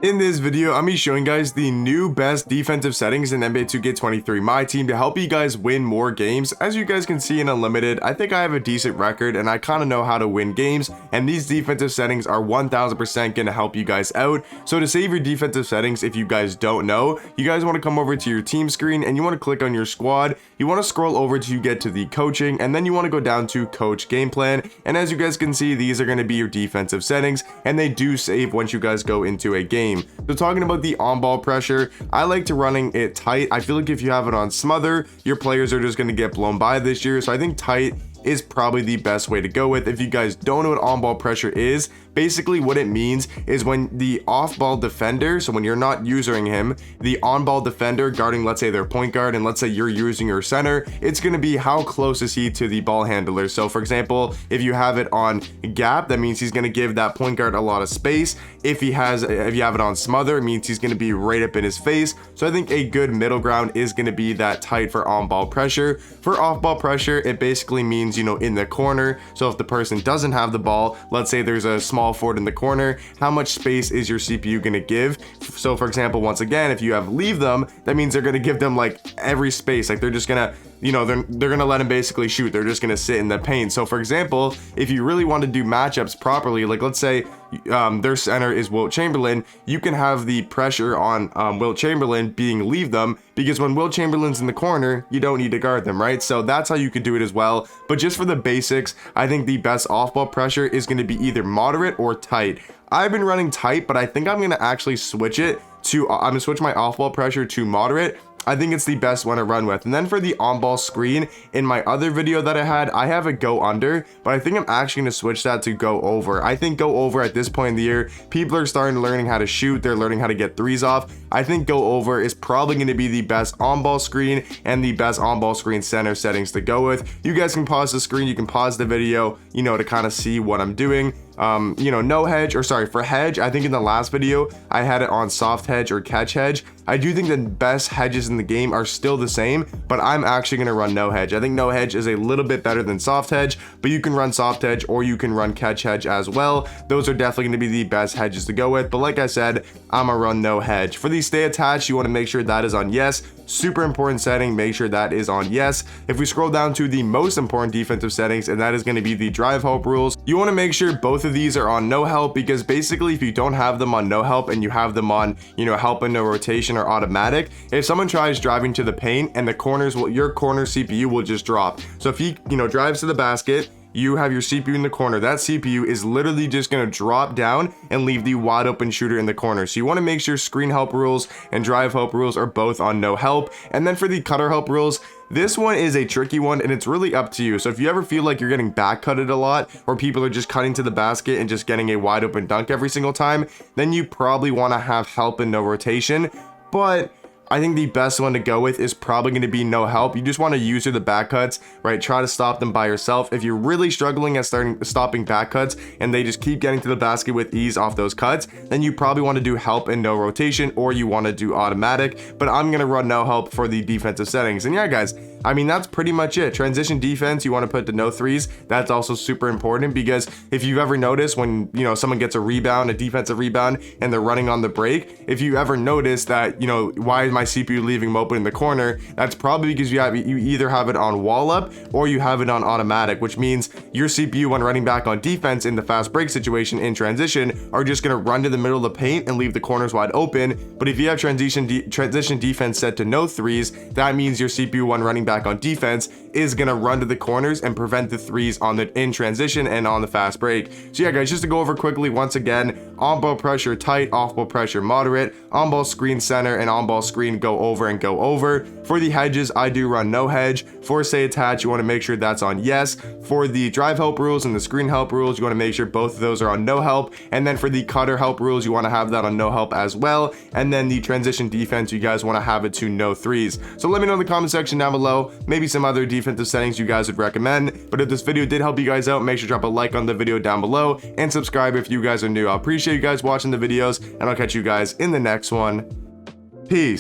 In this video, I'm going to be showing guys the new best defensive settings in NBA 2K23 Myteam to help you guys win more games. As you guys can see in Unlimited, I think I have a decent record and I kind of know how to win games, and these defensive settings are 1000% going to help you guys out. So to save your defensive settings, if you guys don't know, you guys want to come over to your team screen and you want to click on your squad. You want to scroll over to get to the coaching, and then you want to go down to coach game plan. And as you guys can see, these are going to be your defensive settings, and they do save once you guys go into a game. So talking about the on-ball pressure, I like to running it tight. I feel like if you have it on smother, your players are just going to get blown by this year. So I think tight is probably the best way to go with. If you guys don't know what on-ball pressure is, basically what it means is when the off-ball defender, so when you're not using him, the on-ball defender guarding, let's say their point guard, and let's say you're using your center, it's going to be how close is he to the ball handler. So for example, if you have it on gap, that means he's going to give that point guard a lot of space. If you have it on smother, it means he's going to be right up in his face. So I think a good middle ground is going to be that tight for on-ball pressure. For off-ball pressure, it basically means, you know, in the corner. So if the person doesn't have the ball, let's say there's a small forward in the corner, how much space is your CPU going to give? So for example, once again, if you have leave them, that means they're going to give them like every space. Like they're just going to, you know, they're gonna let him basically shoot. They're just gonna sit in the paint. So for example, if you really want to do matchups properly, like let's say their center is Wilt Chamberlain, you can have the pressure on Wilt Chamberlain being leave them, because when Wilt Chamberlain's in the corner, you don't need to guard them, right? So that's how you could do it as well. But just for the basics, I think the best off-ball pressure is going to be either moderate or tight. I've been running tight, but I think I'm going to actually switch it to, I'm going to switch my off-ball pressure to moderate. I think it's the best one to run with. And then for the on-ball screen, in my other video that I have a go under, but I think I'm actually going to switch that to go over. I think go over at this point in the year, people are starting learning how to shoot. They're learning how to get threes off. I think go over is probably going to be the best on-ball screen and the best on-ball screen center settings to go with. You guys can pause the screen. You can pause the video, you know, to kind of see what I'm doing. You know, no hedge, or sorry, for hedge, I think in the last video I had it on soft hedge or catch hedge. I do think the best hedges in the game are still the same, but I'm actually going to run no hedge. I think no hedge is a little bit better than soft hedge, but you can run soft hedge or you can run catch hedge as well. Those are definitely going to be the best hedges to go with, but like I said, I'm gonna run no hedge. For the stay attached, you want to make sure that is on yes. Super important setting, make sure that is on yes. If we scroll down to the most important defensive settings, and that is going to be the drive help rules, you want to make sure both of these are on no help, because basically if you don't have them on no help and you have them on, you know, help and no rotation or automatic, if someone tries driving to the paint and the corners will, your corner CPU will just drop. So if he, you know, drives to the basket, you have your CPU in the corner, that CPU is literally just going to drop down and leave the wide open shooter in the corner. So you want to make sure screen help rules and drive help rules are both on no help. And then for the cutter help rules, this one is a tricky one and it's really up to you. So if you ever feel like you're getting back cutted a lot, or people are just cutting to the basket and just getting a wide open dunk every single time, then you probably want to have help and no rotation. But I think the best one to go with is probably going to be no help. You just want to use the back cuts, right? Try to stop them by yourself. If you're really struggling at stopping back cuts and they just keep getting to the basket with ease off those cuts, then you probably want to do help and no rotation, or you want to do automatic. But I'm going to run no help for the defensive settings. And yeah, guys, I mean, that's pretty much it. Transition defense, you want to put to no threes. That's also super important, because if you've ever noticed when, you know, someone gets a rebound, a defensive rebound, and they're running on the break, if you ever notice that, you know, why is my CPU leaving them open in the corner, that's probably because you either have it on wall up or you have it on automatic, which means your CPU, when running back on defense in the fast break situation in transition, are just going to run to the middle of the paint and leave the corners wide open. But if you have transition defense set to no threes, that means your CPU, when running back on defense, is going to run to the corners and prevent the threes in transition and on the fast break. So yeah, guys, just to go over quickly once again, on-ball pressure tight, off-ball pressure moderate, on-ball screen center, and on-ball screen go over and go over. For the hedges, I do run no hedge. For stay attached, you want to make sure that's on yes. For the drive help rules and the screen help rules, you want to make sure both of those are on no help. And then for the cutter help rules, you want to have that on no help as well. And then the transition defense, you guys want to have it to no threes. So let me know in the comment section down below, maybe some other defensive settings you guys would recommend. But if this video did help you guys out, make sure to drop a like on the video down below and subscribe if you guys are new. I appreciate you guys watching the videos, and I'll catch you guys in the next one. Peace.